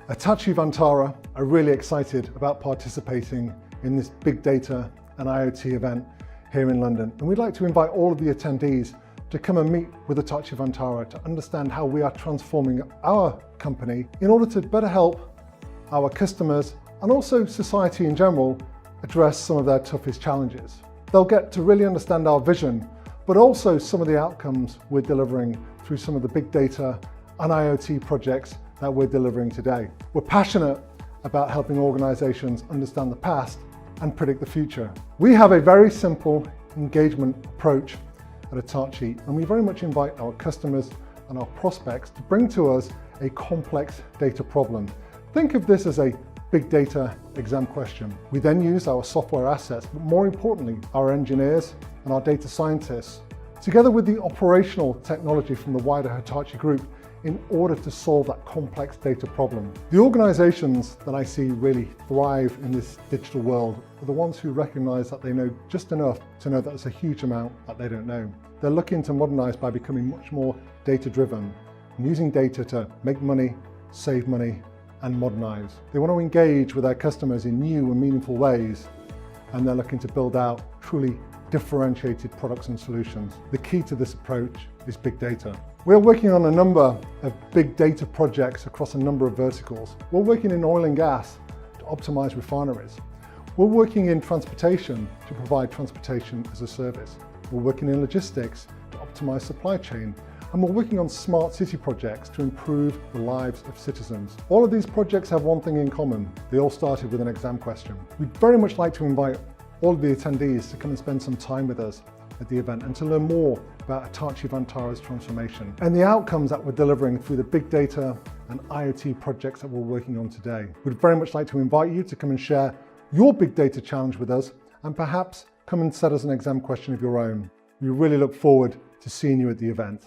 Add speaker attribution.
Speaker 1: Hitachi Vantara are really excited about participating in this big data and IoT event here in London. And we'd like to invite all of the attendees to come and meet with Hitachi Vantara to understand how we are transforming our company in order to better help our customers and also society in general address some of their toughest challenges. They'll get to really understand our vision, but also some of the outcomes we're delivering through some of the big data and IoT projects that we're delivering today. We're passionate about helping organizations understand the past and predict the future. We have a very simple engagement approach at Hitachi, and we very much invite our customers and our prospects to bring to us a complex data problem. Think of this as a big data exam question. We then use our software assets, but more importantly, our engineers and our data scientists, together with the operational technology from the wider Hitachi group, in order to solve that complex data problem. The organizations that I see really thrive in this digital world are the ones who recognize that they know just enough to know that there's a huge amount that they don't know. They're looking to modernize by becoming much more data-driven and using data to make money, save money, and modernize. They want to engage with their customers in new and meaningful ways, and they're looking to build out truly differentiated products and solutions. The key to this approach is big data. We're working on a number of big data projects across a number of verticals. We're working in oil and gas to optimize refineries. We're working in transportation to provide transportation as a service. We're working in logistics to optimize supply chain. And we're working on smart city projects to improve the lives of citizens. All of these projects have one thing in common. They all started with an exam question. We'd very much like to invite all of the attendees to come and spend some time with us at the event and to learn more about Hitachi Vantara's transformation and the outcomes that we're delivering through the big data and IoT projects that we're working on today. We'd very much like to invite you to come and share your big data challenge with us and perhaps come and set us an exam question of your own. We really look forward to seeing you at the event.